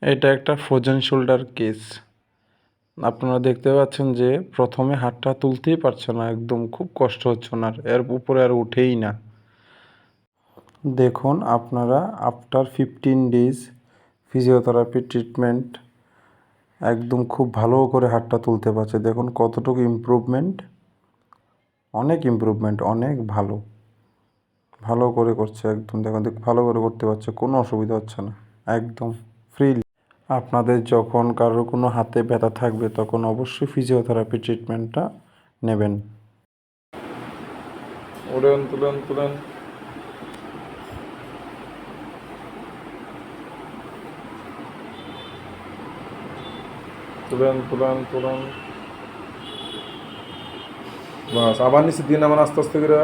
এটা একটা frozen shoulder case. আপনারা দেখতে পাচ্ছেন যে প্রথমে হাতটা তুলতেই পারছে না, একদম খুব কষ্ট হচ্ছে ওনার, এর উপরে আর উঠেই না। দেখুন আপনারা আফটার 15 days ফিজিওথেরাপি ট্রিটমেন্ট একদম খুব ভালো করে হাতটা তুলতে পারছে। দেখুন কতটুকু ইমপ্রুভমেন্ট, অনেক ইমপ্রুভমেন্ট, অনেক ভালো ভালো করে করছে একদম। দেখুন ভালো করে করতে পারছে, কোনো অসুবিধা হচ্ছে না, একদম ফ্রিলি। আপনাদের যখন কারোর কোনো হাতে ব্যথা থাকবে তখন অবশ্যই ফিজিওথেরাপি ট্রিটমেন্টটা নেবেন। উড়েন তুলেন তুলেন। তুলেন তুলেন তুলেন। বাস আবার নিচে দিন, আমার আস্তে আস্তে করে।